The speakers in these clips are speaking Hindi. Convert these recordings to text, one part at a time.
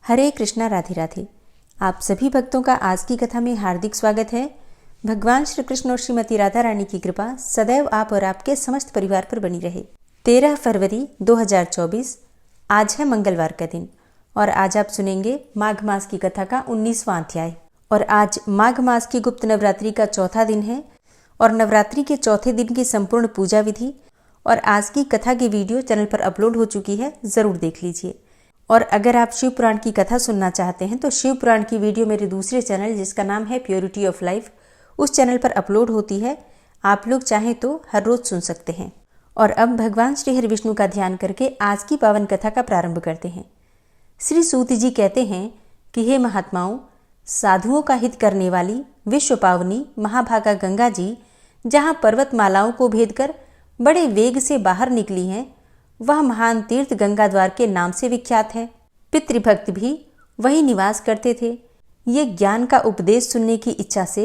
हरे कृष्णा, राधे राधे। आप सभी भक्तों का आज की कथा में हार्दिक स्वागत है। भगवान श्री कृष्ण और श्रीमती राधा रानी की कृपा सदैव आप और आपके समस्त परिवार पर बनी रहे। 13 फरवरी 2024 आज है मंगलवार का दिन और आज आप सुनेंगे माघ मास की कथा का 19वां अध्याय। और आज माघ मास की गुप्त नवरात्रि का चौथा दिन है और नवरात्रि के चौथे दिन की संपूर्ण पूजा विधि और आज की कथा की वीडियो चैनल पर अपलोड हो चुकी है, जरूर देख लीजिए। और अगर आप शिव पुराण की कथा सुनना चाहते हैं तो शिव पुराण की वीडियो मेरे दूसरे चैनल जिसका नाम है प्योरिटी ऑफ लाइफ, उस चैनल पर अपलोड होती है। आप लोग चाहें तो हर रोज सुन सकते हैं। और अब भगवान श्री हरि विष्णु का ध्यान करके आज की पावन कथा का प्रारंभ करते हैं। श्री सूत जी कहते हैं कि हे महात्माओं, साधुओं का हित करने वाली विश्व पावनी महाभागा गंगा जी जहाँ पर्वतमालाओं को भेद कर बड़े वेग से बाहर निकली हैं, वह महान तीर्थ गंगा द्वार के नाम से विख्यात है। पितृभक्त भी वही निवास करते थे। ये ज्ञान का उपदेश सुनने की इच्छा से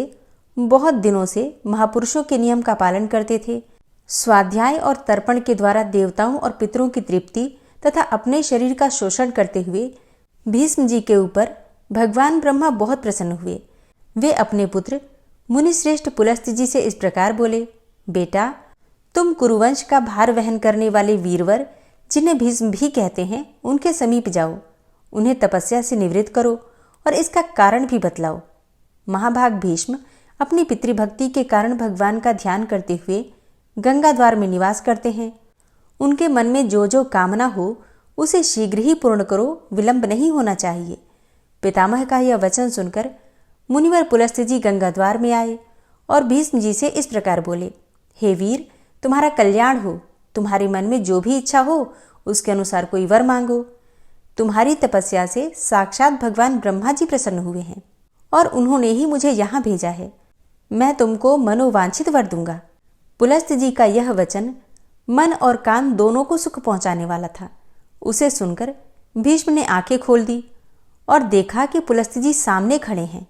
बहुत दिनों से महापुरुषों के नियम का पालन करते थे। स्वाध्याय और तर्पण के द्वारा देवताओं और पितरों की तृप्ति तथा अपने शरीर का शोषण करते हुए भीष्म जी के ऊपर भगवान ब्रह्मा बहुत प्रसन्न हुए। वे अपने पुत्र मुनिश्रेष्ठ पुलस्त्य जी से इस प्रकार बोले, बेटा, तुम कुरुवंश का भार वहन करने वाले वीरवर जिन्हें भीष्म भी कहते हैं, उनके समीप जाओ, उन्हें तपस्या से निवृत्त करो और इसका कारण भी बतलाओ। महाभाग भीष्म अपनी पितृभक्ति के कारण भगवान का ध्यान करते हुए गंगा द्वार में निवास करते हैं। उनके मन में जो जो कामना हो उसे शीघ्र ही पूर्ण करो, विलंब नहीं होना चाहिए। पितामह का यह वचन सुनकर मुनिवर पुलस्त्य जी गंगा द्वार में आए और भीष्म जी से इस प्रकार बोले, हे वीर, तुम्हारा कल्याण हो। तुम्हारे मन में जो भी इच्छा हो उसके अनुसार कोई वर मांगो। तुम्हारी तपस्या से साक्षात भगवान ब्रह्मा जी प्रसन्न हुए हैं और उन्होंने ही मुझे यहाँ भेजा है। मैं तुमको मनोवांछित वर दूंगा। पुलस्त्य जी का यह वचन मन और कान दोनों को सुख पहुंचाने वाला था। उसे सुनकर भीष्म ने आंखें खोल दी और देखा कि पुलस्त्य जी सामने खड़े हैं।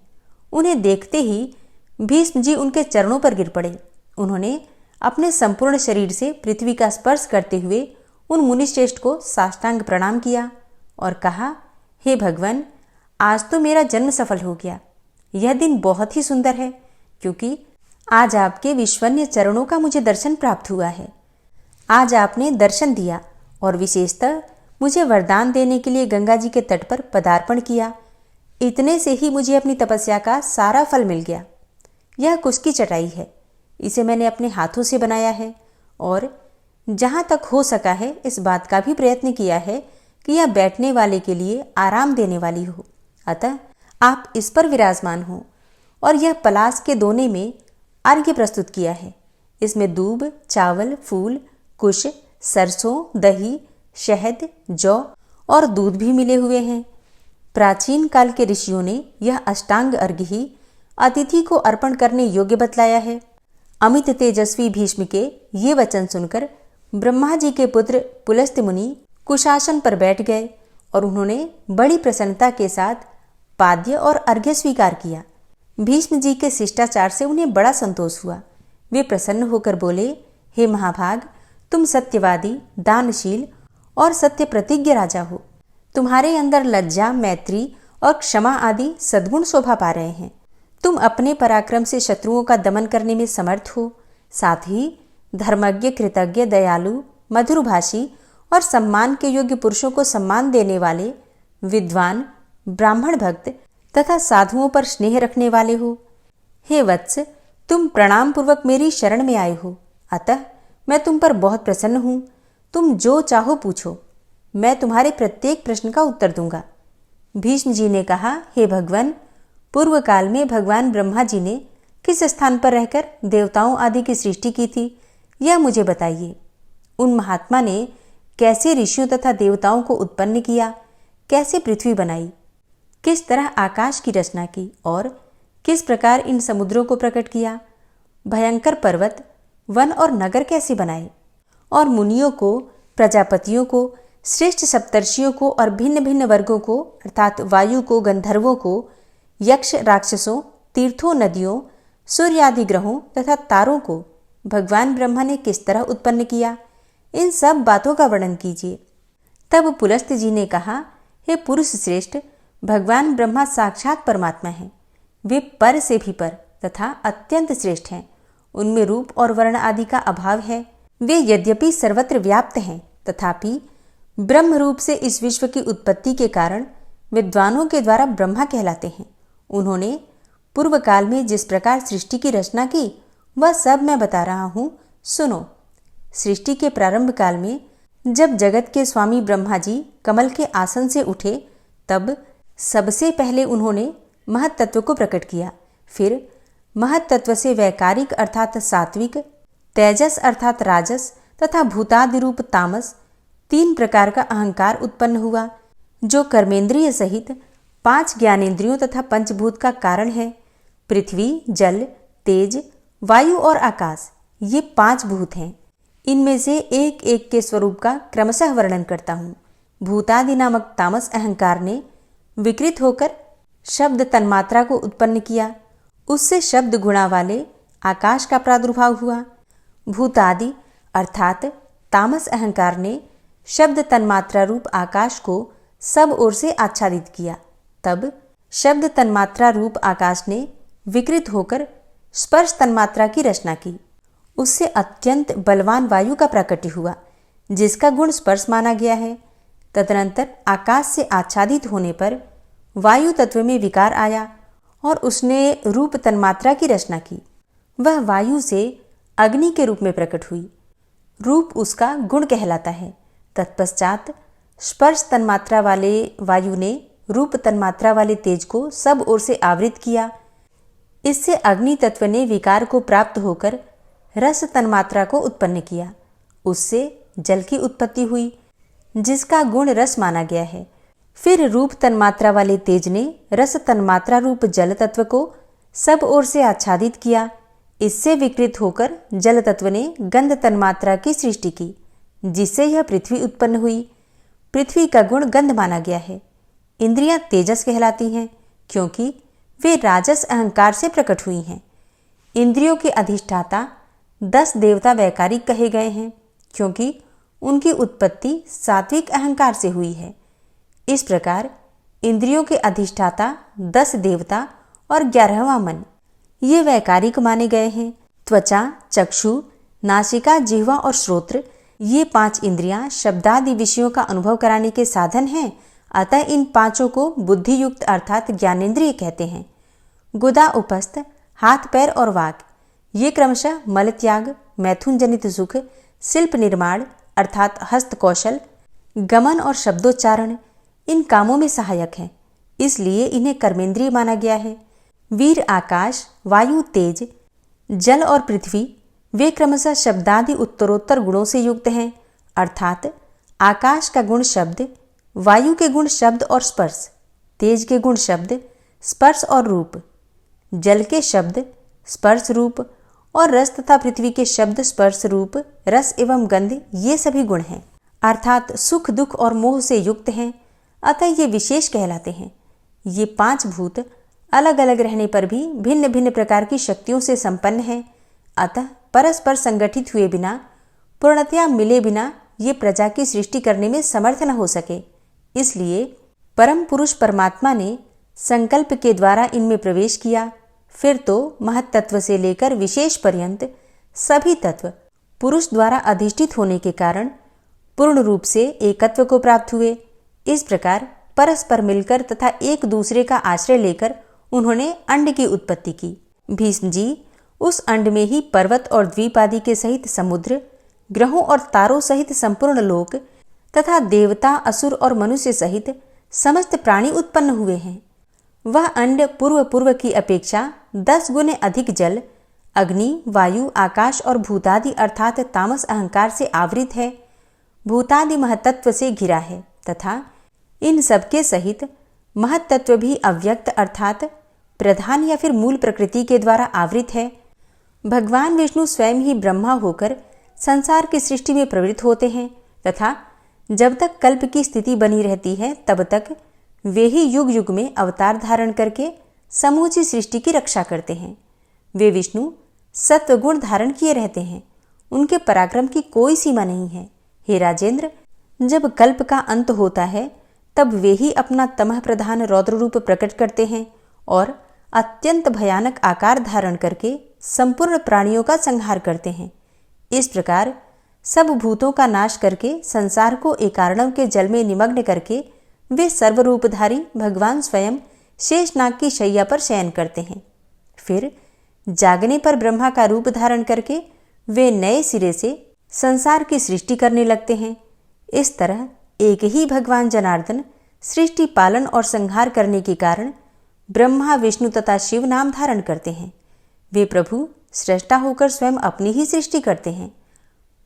उन्हें देखते ही भीष्म जी उनके चरणों पर गिर पड़े। उन्होंने अपने संपूर्ण शरीर से पृथ्वी का स्पर्श करते हुए उन मुनिश्रेष्ठ को साष्टांग प्रणाम किया और कहा, हे भगवान, आज तो मेरा जन्म सफल हो गया। यह दिन बहुत ही सुंदर है क्योंकि आज आपके विश्वन्य चरणों का मुझे दर्शन प्राप्त हुआ है। आज आपने दर्शन दिया और विशेषतः मुझे वरदान देने के लिए गंगा जी के तट पर पदार्पण किया। इतने से ही मुझे अपनी तपस्या का सारा फल मिल गया। यह कुश की चटाई है, इसे मैंने अपने हाथों से बनाया है और जहाँ तक हो सका है इस बात का भी प्रयत्न किया है कि यह बैठने वाले के लिए आराम देने वाली हो। अतः आप इस पर विराजमान हो। और यह पलास के दोने में अर्घ्य प्रस्तुत किया है। इसमें दूब, चावल, फूल, कुश, सरसों, दही, शहद, जौ और दूध भी मिले हुए हैं। प्राचीन काल के ऋषियों ने यह अष्टांग अर्घ्य ही अतिथि को अर्पण करने योग्य बतलाया है। अमित तेजस्वी भीष्म के ये वचन सुनकर ब्रह्मा जी के पुत्र पुलस्त्य मुनि कुशासन पर बैठ गए और उन्होंने बड़ी प्रसन्नता के साथ पाद्य और अर्घ्य स्वीकार किया। भीष्म जी के शिष्टाचार से उन्हें बड़ा संतोष हुआ। वे प्रसन्न होकर बोले, हे महाभाग, तुम सत्यवादी, दानशील और सत्य प्रतिज्ञ राजा हो। तुम्हारे अंदर लज्जा, मैत्री और क्षमा आदि सद्गुण शोभा पा रहे हैं। तुम अपने पराक्रम से शत्रुओं का दमन करने में समर्थ हो। साथ ही धर्मज्ञ, कृतज्ञ, दयालु, मधुरभाषी और सम्मान के योग्य पुरुषों को सम्मान देने वाले, विद्वान, ब्राह्मण भक्त तथा साधुओं पर स्नेह रखने वाले हो। हे वत्स, तुम प्रणाम पूर्वक मेरी शरण में आए हो, अतः मैं तुम पर बहुत प्रसन्न हूँ। तुम जो चाहो पूछो, मैं तुम्हारे प्रत्येक प्रश्न का उत्तर दूंगा। भीष्म जी ने कहा, हे भगवान, पूर्व काल में भगवान ब्रह्मा जी ने किस स्थान पर रहकर देवताओं आदि की सृष्टि की थी, यह मुझे बताइए। उन महात्मा ने कैसे ऋषियों तथा देवताओं को उत्पन्न किया, कैसे पृथ्वी बनाई, किस तरह आकाश की रचना की और किस प्रकार इन समुद्रों को प्रकट किया, भयंकर पर्वत, वन और नगर कैसे बनाए, और मुनियों को, प्रजापतियों को, श्रेष्ठ सप्तर्षियों को और भिन्न भिन्न वर्गों को अर्थात वायु को, गंधर्वों को, यक्ष, राक्षसों, तीर्थों, नदियों, सूर्य आदि ग्रहों तथा तारों को भगवान ब्रह्मा ने किस तरह उत्पन्न किया, इन सब बातों का वर्णन कीजिए। तब पुलस्त्य जी ने कहा, हे पुरुष श्रेष्ठ, भगवान ब्रह्मा साक्षात परमात्मा हैं। वे पर से भी पर तथा अत्यंत श्रेष्ठ हैं। उनमें रूप और वर्ण आदि का अभाव है। वे यद्यपि सर्वत्र व्याप्त हैं, तथापि ब्रह्म रूप से इस विश्व की उत्पत्ति के कारण विद्वानों के द्वारा ब्रह्मा कहलाते हैं। उन्होंने पूर्व काल में जिस प्रकार सृष्टि की रचना की वह सब मैं बता रहा हूँ, सुनो। सृष्टि के प्रारंभ काल में जब जगत के स्वामी ब्रह्मा जी कमल के आसन से उठे, तब सबसे पहले उन्होंने महत्तत्व को प्रकट किया। फिर महत्तत्व से वैकारिक अर्थात सात्विक, तेजस अर्थात राजस तथा भूतादि रूप तामस, 3 प्रकार का अहंकार उत्पन्न हुआ, जो कर्मेंद्रिय सहित 5 ज्ञानेंद्रियों तथा पंचभूत का कारण है। पृथ्वी, जल, तेज, वायु और आकाश, ये 5 भूत हैं। इनमें से एक एक के स्वरूप का क्रमशः वर्णन करता हूँ। भूतादि नामक तामस अहंकार ने विकृत होकर शब्द तन्मात्रा को उत्पन्न किया। उससे शब्द गुणा वाले आकाश का प्रादुर्भाव हुआ। भूतादि अर्थात तामस अहंकार ने शब्द तन्मात्रा रूप आकाश को सब ओर से आच्छादित किया। तब शब्द तन्मात्रा रूप आकाश ने विकृत होकर स्पर्श तन्मात्रा की रचना की। उससे अत्यंत बलवान वायु का प्राकट्य हुआ, जिसका गुण स्पर्श माना गया है। तदनंतर आकाश से आच्छादित होने पर वायु तत्व में विकार आया और उसने रूप तन्मात्रा की रचना की। वह वायु से अग्नि के रूप में प्रकट हुई। रूप उसका गुण कहलाता है। तत्पश्चात स्पर्श तन्मात्रा वाले वायु ने रूप तन्मात्रा वाले तेज को सब ओर से आवृत किया। इससे अग्नि तत्व ने विकार को प्राप्त होकर रस तन्मात्रा को उत्पन्न किया। उससे जल की उत्पत्ति हुई, जिसका गुण रस माना गया है। फिर रूप तन्मात्रा वाले तेज ने रस तन्मात्रा रूप जल तत्व को सब ओर से आच्छादित किया। इससे विकृत होकर जल तत्व ने गंध तन्मात्रा की सृष्टि की, जिससे यह पृथ्वी उत्पन्न हुई। पृथ्वी का गुण गंध माना गया है। इंद्रियां तेजस कहलाती हैं, क्योंकि वे राजस अहंकार से प्रकट हुई हैं। इंद्रियों के अधिष्ठाता 10 देवता वैकारिक कहे गए हैं, क्योंकि उनकी उत्पत्ति सात्विक अहंकार से हुई है। इस प्रकार इंद्रियों के अधिष्ठाता 10 देवता और 11वां मन, ये वैकारिक माने गए हैं। त्वचा, चक्षु, नासिका, जिह्वा और श्रोत्र, ये 5 इंद्रियां शब्दादि विषयों का अनुभव कराने के साधन हैं। अतः इन 5 को बुद्धि युक्त अर्थात ज्ञानेंद्रिय कहते हैं। गुदा, उपस्थ, हाथ पैर और वाक, ये क्रमशः मल त्याग, मैथुन जनित सुख, शिल्प निर्माण अर्थात हस्त कौशल, गमन और शब्दोच्चारण इन कामों में सहायक हैं। इसलिए इन्हें कर्मेंद्रिय माना गया है। वीर, आकाश, वायु, तेज, जल और पृथ्वी, वे क्रमशः शब्दादि उत्तरोत्तर गुणों से युक्त हैं। अर्थात आकाश का गुण शब्द, वायु के गुण शब्द और स्पर्श, तेज के गुण शब्द, स्पर्श और रूप, जल के शब्द, स्पर्श रूप और रस तथा पृथ्वी के शब्द, स्पर्श रूप, रस एवं गंध, ये सभी गुण हैं। अर्थात सुख, दुख और मोह से युक्त हैं। अतः ये विशेष कहलाते हैं। ये 5 भूत अलग अलग रहने पर भी भिन्न भिन्न प्रकार की शक्तियों से संपन्न हैं। अतः परस्पर संगठित हुए बिना, पूर्णतया मिले बिना ये प्रजा की सृष्टि करने में समर्थ न हो सके। इसलिए परम पुरुष परमात्मा ने संकल्प के द्वारा इनमें प्रवेश किया। फिर तो महत्तत्व से लेकर विशेष पर्यंत सभी तत्व पुरुष द्वारा अधिष्ठित होने के कारण पूर्ण रूप से एकत्व को प्राप्त हुए। इस प्रकार परस्पर मिलकर तथा एक दूसरे का आश्रय लेकर उन्होंने अंड की उत्पत्ति की। भीष्म जी उस अंड में ही पर्वत और द्वीप आदि के सहित समुद्र, ग्रहों और तारों सहित संपूर्ण लोक तथा देवता, असुर और मनुष्य सहित समस्त प्राणी उत्पन्न हुए हैं। वह अंड पूर्व की अपेक्षा 10 गुने अधिक जल, अग्नि, वायु, आकाश और भूतादि अर्थात तामस अहंकार से आवृत है। भूतादि महत्तत्व से घिरा है तथा इन सबके सहित महत्तत्व भी अव्यक्त अर्थात प्रधान या फिर मूल प्रकृति के द्वारा आवृत है। भगवान विष्णु स्वयं ही ब्रह्मा होकर संसार की सृष्टि में प्रवृत्त होते हैं तथा जब तक कल्प की स्थिति बनी रहती है तब तक वे ही युग युग में अवतार धारण करके समूची सृष्टि की रक्षा करते हैं। वे विष्णु सत्वगुण धारण किए रहते हैं। उनके पराक्रम की कोई सीमा नहीं है। हे राजेंद्र, जब कल्प का अंत होता है तब वे ही अपना तमह प्रधान रौद्र रूप प्रकट करते हैं और अत्यंत भयानक आकार धारण करके संपूर्ण प्राणियों का संहार करते हैं। इस प्रकार सब भूतों का नाश करके संसार को एकार्णव के जल में निमग्न करके वे सर्वरूपधारी भगवान स्वयं शेषनाग की शैया पर शयन करते हैं। फिर जागने पर ब्रह्मा का रूप धारण करके वे नए सिरे से संसार की सृष्टि करने लगते हैं। इस तरह एक ही भगवान जनार्दन सृष्टि पालन और संहार करने के कारण ब्रह्मा विष्णु तथा शिव नाम धारण करते हैं। वे प्रभु सृष्टा होकर स्वयं अपनी ही सृष्टि करते हैं,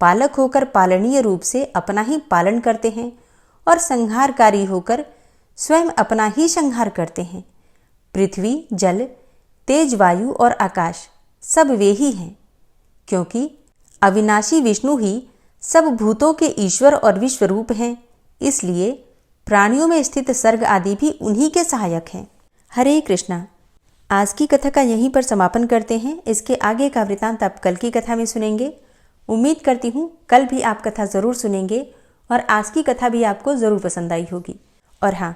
पालक होकर पालनीय रूप से अपना ही पालन करते हैं और संहारकारी होकर स्वयं अपना ही संहार करते हैं। पृथ्वी, जल, तेज, वायु और आकाश सब वे ही हैं, क्योंकि अविनाशी विष्णु ही सब भूतों के ईश्वर और विश्वरूप हैं। इसलिए प्राणियों में स्थित सर्ग आदि भी उन्हीं के सहायक हैं। हरे कृष्णा। आज की कथा का यहीं पर समापन करते हैं। इसके आगे का वृतांत आप कल की कथा में सुनेंगे। उम्मीद करती हूँ कल भी आप कथा ज़रूर सुनेंगे और आज की कथा भी आपको ज़रूर पसंद आई होगी। और हाँ,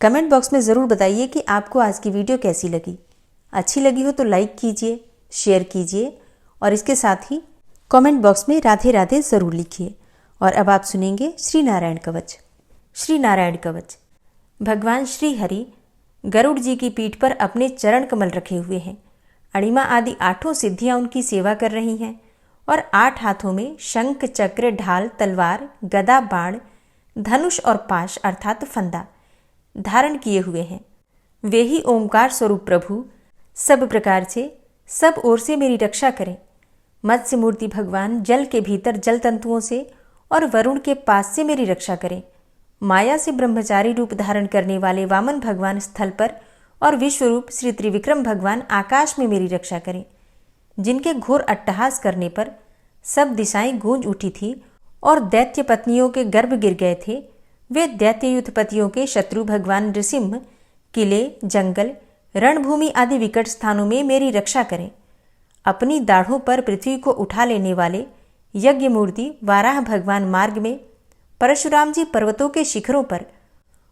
कमेंट बॉक्स में ज़रूर बताइए कि आपको आज की वीडियो कैसी लगी। अच्छी लगी हो तो लाइक कीजिए, शेयर कीजिए और इसके साथ ही कमेंट बॉक्स में राधे राधे ज़रूर लिखिए। और अब आप सुनेंगे श्री नारायण कवच। श्री नारायण कवच। भगवान श्री हरि गरुड़ जी की पीठ पर अपने चरण कमल रखे हुए हैं। अणिमा आदि 8 सिद्धियां उनकी सेवा कर रही हैं और 8 हाथों में शंख, चक्र, ढाल, तलवार, गदा, बाण, धनुष और पाश अर्थात फंदा धारण किए हुए हैं। वे ही ओमकार स्वरूप प्रभु सब प्रकार से सब ओर से मेरी रक्षा करें। मत्स्य मूर्ति भगवान जल के भीतर जल तंतुओं से और वरुण के पास से मेरी रक्षा करें। माया से ब्रह्मचारी रूप धारण करने वाले वामन भगवान स्थल पर और विश्वरूप श्री त्रिविक्रम भगवान आकाश में मेरी रक्षा करें। जिनके घोर अट्टहास करने पर सब दिशाएं गूंज उठी थी और दैत्य पत्नियों के गर्भ गिर गए थे, वे दैत्य युद्धपतियों के शत्रु भगवान नृसिंह किले, जंगल, रणभूमि आदि विकट स्थानों में मेरी रक्षा करें। अपनी दाढ़ों पर पृथ्वी को उठा लेने वाले यज्ञ मूर्ति वाराह भगवान मार्ग में, परशुराम जी पर्वतों के शिखरों पर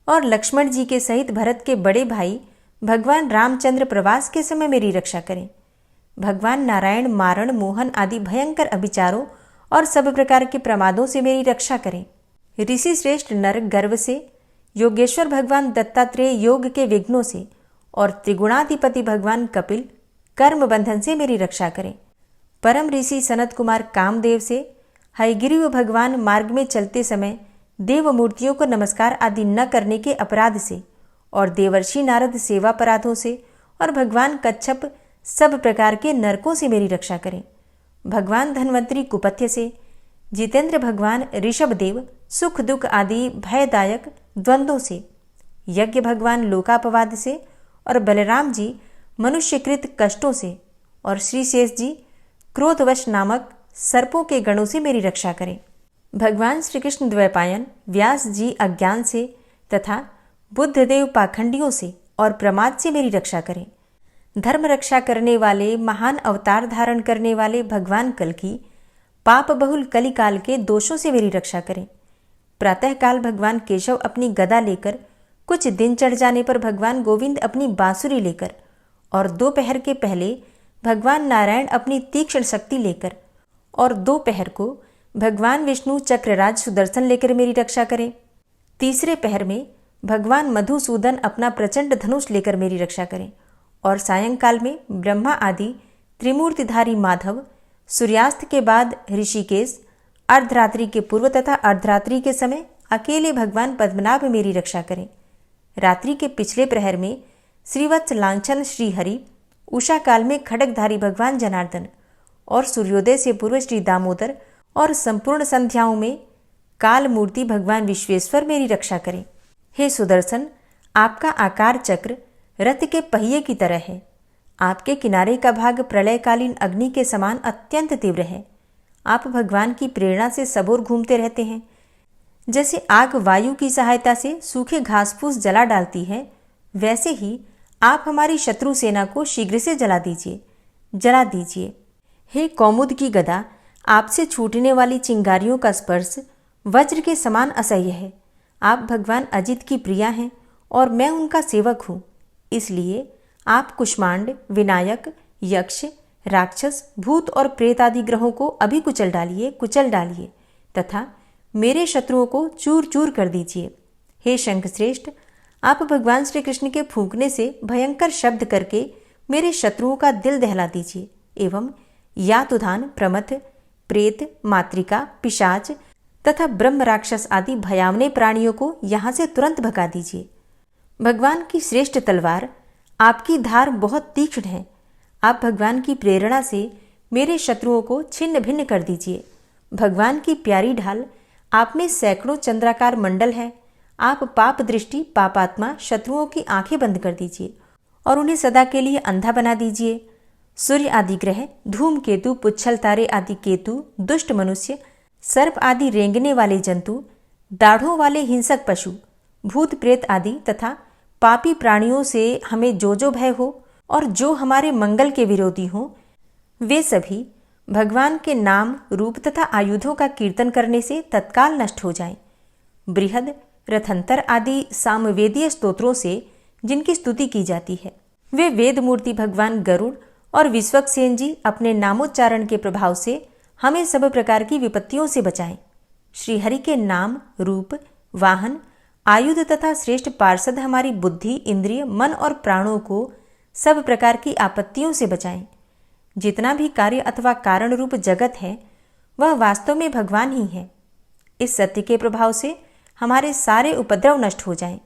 और लक्ष्मण जी के सहित भरत के बड़े भाई भगवान रामचंद्र प्रवास के समय मेरी रक्षा करें। भगवान नारायण मारण, मोहन आदि भयंकर अभिचारों और सब प्रकार के प्रमादों से मेरी रक्षा करें। ऋषि श्रेष्ठ नर गर्व से, योगेश्वर भगवान दत्तात्रेय योग के विघ्नों से और त्रिगुणाधिपति भगवान कपिल कर्म बंधन से मेरी रक्षा करें। परम ऋषि सनत कुमार कामदेव से, हयग्रीव भगवान मार्ग में चलते समय देव मूर्तियों को नमस्कार आदि न करने के अपराध से और देवर्षि नारद सेवापराधों से और भगवान कच्छप सब प्रकार के नरकों से मेरी रक्षा करें। भगवान धन्वंतरी कुपथ्य से, जितेंद्र भगवान ऋषभदेव सुख दुख आदि भयदायक द्वंद्वों से, यज्ञ भगवान लोकापवाद से और बलराम जी मनुष्यकृत कष्टों से और श्री शेष जी क्रोधवश नामक सर्पों के गणों से मेरी रक्षा करें। भगवान श्री कृष्ण द्वैपायन व्यास जी अज्ञान से तथा बुद्धदेव पाखंडियों से और प्रमाद से मेरी रक्षा करें। धर्म रक्षा करने वाले महान अवतार धारण करने वाले भगवान कल्कि पाप बहुल कलिकाल के दोषों से मेरी रक्षा करें। प्रातःकाल भगवान केशव अपनी गदा लेकर, कुछ दिन चढ़ जाने पर भगवान गोविंद अपनी बांसुरी लेकर और दोपहर के पहले भगवान नारायण अपनी तीक्ष्ण शक्ति लेकर और दोपहर को भगवान विष्णु चक्रराज सुदर्शन लेकर मेरी रक्षा करें। तीसरे पहर में भगवान मधुसूदन अपना प्रचंड धनुष लेकर मेरी रक्षा करें और सायंकाल में ब्रह्मा आदि त्रिमूर्तिधारी माधव, सूर्यास्त के बाद ऋषिकेश, अर्धरात्रि के पूर्व तथा अर्धरात्रि के समय अकेले भगवान पद्मनाभ मेरी रक्षा करें। रात्रि के पिछले प्रहर में श्रीवत्स लांछन श्रीहरि, उषा काल में खड्गधारी भगवान जनार्दन और सूर्योदय से पूर्व श्री दामोदर और संपूर्ण संध्याओं में काल मूर्ति भगवान विश्वेश्वर मेरी रक्षा करें। हे सुदर्शन, आपका आकार चक्र रथ के पहिए की तरह है। आपके किनारे का भाग प्रलयकालीन अग्नि के समान अत्यंत तीव्र है। आप भगवान की प्रेरणा से सबोर घूमते रहते हैं। जैसे आग वायु की सहायता से सूखे घास फूस जला डालती है, वैसे ही आप हमारी शत्रु सेना को शीघ्र से जला दीजिए। हे कौमुद की गदा, आपसे छूटने वाली चिंगारियों का स्पर्श वज्र के समान असह्य है। आप भगवान अजित की प्रिया हैं और मैं उनका सेवक हूँ, इसलिए आप कुष्मांड, विनायक, यक्ष, राक्षस, भूत और प्रेत आदि ग्रहों को अभी कुचल डालिए तथा मेरे शत्रुओं को चूर चूर कर दीजिए। हे शंखश्रेष्ठ, आप भगवान श्री कृष्ण के फूंकने से भयंकर शब्द करके मेरे शत्रुओं का दिल दहला दीजिए एवं यातुधान, प्रमथ, प्रेत, मातृका, पिशाच तथा ब्रह्म राक्षस आदि भयावने प्राणियों को यहाँ से तुरंत भगा दीजिए। भगवान की श्रेष्ठ तलवार, आपकी धार बहुत तीक्ष्ण है। आप भगवान की प्रेरणा से मेरे शत्रुओं को छिन्न भिन्न कर दीजिए। भगवान की प्यारी ढाल, आप में सैकड़ों चंद्राकार मंडल है। आप पाप दृष्टि, पापात्मा शत्रुओं की आंखें बंद कर दीजिए और उन्हें सदा के लिए अंधा बना दीजिए। सूर्य आदि ग्रह, धूमकेतु, पुच्छल तारे आदि केतु, दुष्ट मनुष्य, सर्प आदि रेंगने वाले जंतु, दाढ़ों वाले हिंसक पशु, भूत प्रेत आदि तथा पापी प्राणियों से हमें जो भय हो और जो हमारे मंगल के विरोधी हों, वे सभी भगवान के नाम, रूप तथा आयुधों का कीर्तन करने से तत्काल नष्ट हो जाएं। बृहद, रथंतर आदि सामवेदीय स्तोत्रों से जिनकी स्तुति की जाती है, वे वेद मूर्ति भगवान गरुड़ और विश्वक्सेन जी अपने नामोच्चारण के प्रभाव से हमें सब प्रकार की विपत्तियों से बचाएं। श्रीहरि के नाम, रूप, वाहन, आयुध तथा श्रेष्ठ पार्षद हमारी बुद्धि, इंद्रिय, मन और प्राणों को सब प्रकार की आपत्तियों से बचाएं। जितना भी कार्य अथवा कारण रूप जगत है वह वास्तव में भगवान ही है। इस सत्य के प्रभाव से हमारे सारे उपद्रव नष्ट हो जाएं।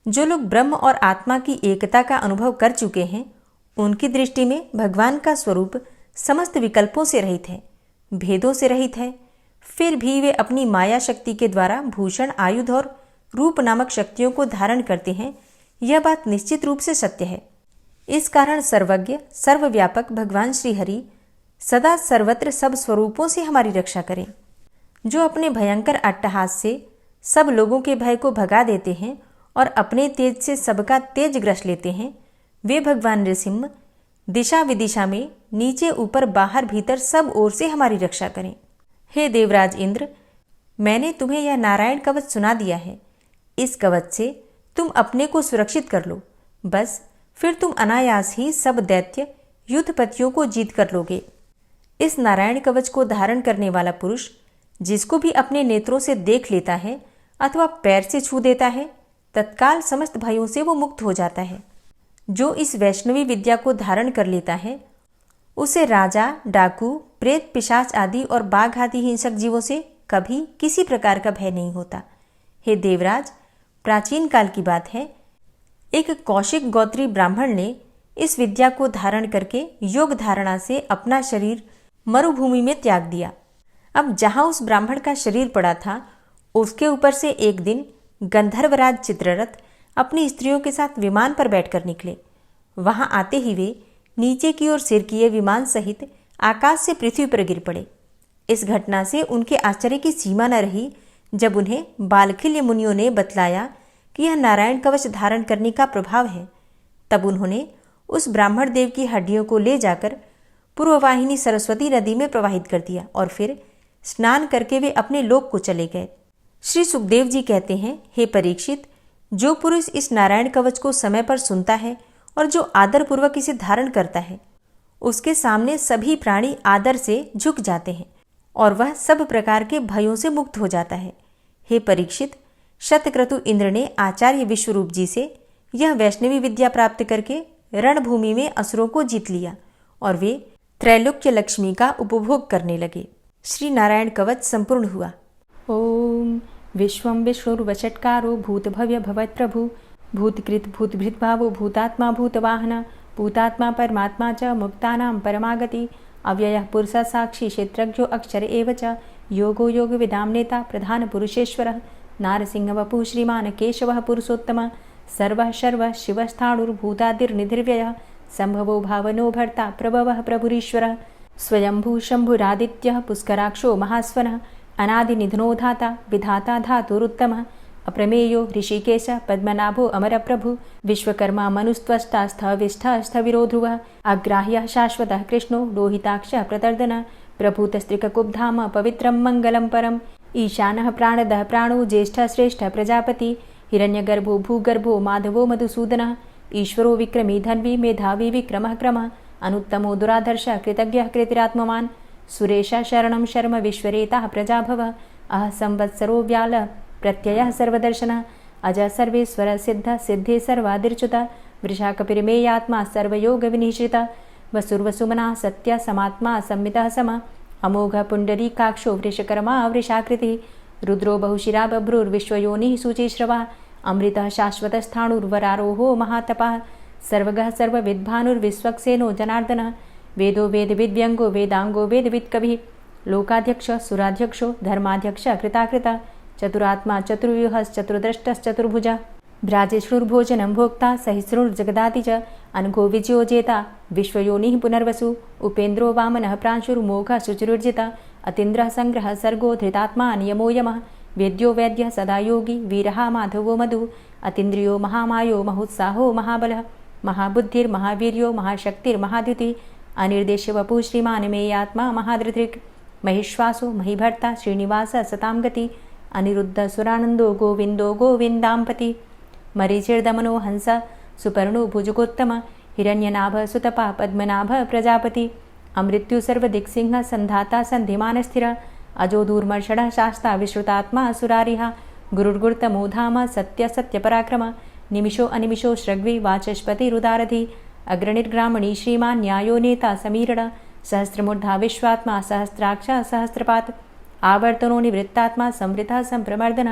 जो लोग ब्रह्म और आत्मा की एकता का अनुभव कर चुके हैं, उनकी दृष्टि में भगवान का स्वरूप समस्त विकल्पों से रहित है, भेदों से रहित है। फिर भी वे अपनी माया शक्ति के द्वारा भूषण, आयुध और रूप नामक शक्तियों को धारण करते हैं। यह बात निश्चित रूप से सत्य है। इस कारण सर्वज्ञ, सर्वव्यापक भगवान श्रीहरि सदा सर्वत्र सब स्वरूपों से हमारी रक्षा करें। जो अपने भयंकर अट्टहास से सब लोगों के भय को भगा देते हैं और अपने तेज से सबका तेज ग्रस लेते हैं, वे भगवान नृसिंह दिशा विदिशा में, नीचे ऊपर, बाहर भीतर सब ओर से हमारी रक्षा करें। हे देवराज इंद्र, मैंने तुम्हें यह नारायण कवच सुना दिया है। इस कवच से तुम अपने को सुरक्षित कर लो, बस फिर तुम अनायास ही सब दैत्य युद्धपतियों को जीत कर लोगे। इस नारायण कवच को धारण करने वाला पुरुष जिसको भी अपने नेत्रों से देख लेता है अथवा पैर से छू देता है, तत्काल समस्त भयों से वो मुक्त हो जाता है। जो इस वैष्णवी विद्या को धारण कर लेता है, उसे राजा, डाकू, प्रेत, पिशाच आदि और बाघ आदि हिंसक जीवों से कभी किसी प्रकार का भय नहीं होता। हे देवराज, प्राचीन काल की बात है, एक कौशिक गोत्री ब्राह्मण ने इस विद्या को धारण करके योग धारणा से अपना शरीर मरुभूमि में त्याग दिया। अब जहां उस ब्राह्मण का शरीर पड़ा था, उसके ऊपर से एक दिन गंधर्वराज चित्ररथ अपनी स्त्रियों के साथ विमान पर बैठकर निकले। वहां आते ही वे नीचे की ओर सिर किए विमान सहित आकाश से पृथ्वी पर गिर पड़े। इस घटना से उनके आश्चर्य की सीमा न रही जब उन्हें बालखिल्य मुनियों ने बतलाया कि यह नारायण कवच धारण करने का प्रभाव है। तब उन्होंने उस ब्राह्मण देव की हड्डियों को ले जाकर पूर्ववाहिनी सरस्वती नदी में प्रवाहित कर दिया और फिर स्नान करके वे अपने लोक को चले गए। श्री सुखदेव जी कहते हैं, हे परीक्षित, जो पुरुष इस नारायण कवच को समय पर सुनता है और जो आदरपूर्वक इसे धारण करता है, उसके सामने सभी प्राणी आदर से झुक जाते हैं और वह सब प्रकार के भयों से मुक्त हो जाता है। हे परीक्षित, शतक्रतु इंद्र ने आचार्य विश्वरूप जी से यह वैष्णवी विद्या प्राप्त करके रणभूमि में असुरों को जीत लिया और वे त्रैलोक्य लक्ष्मी का उपभोग करने लगे। श्री नारायण कवच संपूर्ण हुआ। ओम विश्वं विष्णुर्वचटकारो भूतभव्य भवत्प्रभु भूतकृत भूतभृत भावो भूतात्मा भूतवाहन भूतात्मा परमात्मा च मुक्तानां परमागति अव्ययः पुरुषः साक्षी क्षेत्रज्ञो अक्षर एव च योगो योगविदां नेता प्रधान पुरुषेश्वरः नारसिंह वपुः श्रीमान् केशवः पुरुषोत्तमः सर्वः शर्वः शिवस्थाणुर्भूतादिर्निधिर्व्ययः संभवो भावनो भर्ता प्रभवः प्रभुरीश्वरः स्वयंभू शंभुरादित्यः पुष्कराक्षो महास्वनः अनादिनिधनो धाता विधाता धातुरुत्तमः अप्रमेयो ऋषिकेश पद्मनाभो अमरप्रभु विश्वकर्मा मनुस्त्वष्टा स्थविष्ठः स्थविरो ध्रुवः अग्राह्यः शाश्वतः कृष्णो लोहिताक्षः प्रतर्दनः प्रभूतस्त्रिककुब्धाम पवित्रं मङ्गलं परं ईशानः प्राणदः प्राणो ज्येष्ठः श्रेष्ठः प्रजापति हिरण्यगर्भो भूगर्भो माधवो मधुसूदनः ईश्वरो विक्रमी धन्वी मेधावी विक्रमः क्रमः अनुत्तमो दुराधर्षः कृतज्ञः कृतिरात्मवान् सुरेशः शरणं शर्म विश्वरेताः प्रजाभवः अह संवत्सरो व्यालः प्रत्ययः सर्वदर्शनः अजः सर्वेश्वरः सिद्धः सिद्धे सर्वादिर्च्युतः वृषाकपिर्मेयात्मा सर्वयोगविनिश्रितः वसुर्वसुमनः सत्यः समात्मा संमितः समः अमोघ पुण्डरीकाक्षो वृषकर्मा वृषाकृतिः रुद्रो बहुशिरा बभ्रुर्विश्वयोनिः शुचिश्रवः अमृतः शाश्वतस्थाणुर्वरारोहो महातपः सर्वगः सर्वविद्भानुर्विश्वक्सेनो जनार्दनः वेदो वेदविद्व्यङ्गो वेदाङ्गो वेदवित्कविः लोकाध्यक्षः सुराध्यक्षो धर्माध्यक्षः कृताकृतः चतुरात्मा चतुर्व्यूहश्चतुर्द्रष्टश्चतुर्भुजः भ्राजिष्णुर्भोजनं भोक्ता सहिष्णुर्जगदाति च अनघो विजयोजेता विश्वयोनिः पुनर्वसु उपेन्द्रो वामनः प्रांशुर्मोघः शुचिरुर्जितः अतीन्द्रः संग्रहः सर्गो धृतात्मा नियमो यमः वेद्यो वैद्यः सदा योगी वीरः माधवो मधु अतीन्द्रियो महामायो महोत्साहो महाबलः महाबुद्धिर्महावीर्यो महाशक्तिर्महाद्युतिः अनिर्देश्य वपुः श्रीमान् मेयात्मा महाधृतिर् महिश्वासो महीभर्ता श्रीनिवासः सतां गति अनिरुद्ध सुरानन्दो गोविन्दो गोविन्दाम्पति मरीचिर्दमनो हंस सुपर्णो भुजगोत्तम हिरण्यनाभ सुतपा पद्मनाभ प्रजापति अमृत्यु सर्वदिक्सिंह संधाता संधिमानस्थिर अजो दूर्मर्षणः शास्ता विश्रुतात्मा सुरारिः गुरुर्गुरुतमो धाम सत्य सत्यपराक्रम निमिषो अनिमिषो श्रग्वी वाचस्पतिरुदारधि अग्रणिर्ग्रामणी श्रीमान् न्यायो नेता समीरण सहस्रमूर्धा विश्वात्मा सहस्राक्ष सहस्रपात् आवर्तनो निवृत्तात्मा संवृतः संप्रमर्दन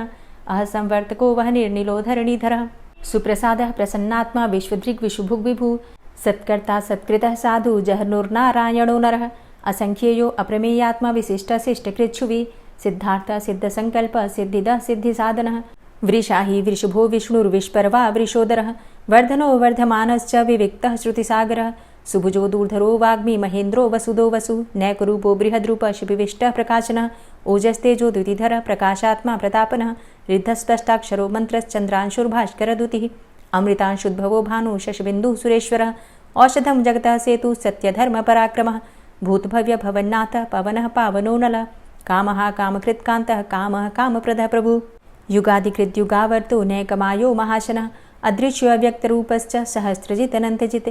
अह संवर्तको वह निर्निलोधरणीधरः सुप्रसादः प्रसन्नात्मा विश्वदृग्विशुभुग्विभु सत्कर्ता सत्कृतः साधु जहर्नुर्नारायणो नरः असंख्येयो अप्रमेयात्मा विशिष्टशिष्टकृच्छुवि सिद्धार्थ सिद्धसंकल्प सिद्धिदः सिद्धिसाधनः वृषाहि वृषभो विष्णुर्विष्पर्वा वृषोदरः वर्धनो वर्धमानश्च विविक्तः श्रुतिसागरः सुभुजो दूर्धरो वाग्मी महेन्द्रो वसुदो वसु नैकरूपो बृहद्रूप शिपिविष्टः प्रकाशनः ओजस्तेजो द्युतिधर प्रकाशात्मा प्रतापनः रिद्धस्पष्टाक्षरो मन्त्रश्चन्द्रांशुर्भास्करदुतिः अमृतांशुद्भवो भानु शशबिन्दुः सुरेश्वरः औषधं जगतः सेतु सत्यधर्मपराक्रमः भूतभव्य भवन्नाथ पवनः पावनो नलः कामः कामकृत्कान्तः कामः कामप्रदः प्रभु युगादिकृद्युगावर्तो नैकमायो महाशनः अदृश्योऽव्यक्तरूपश्च सहस्रजितनन्तजित्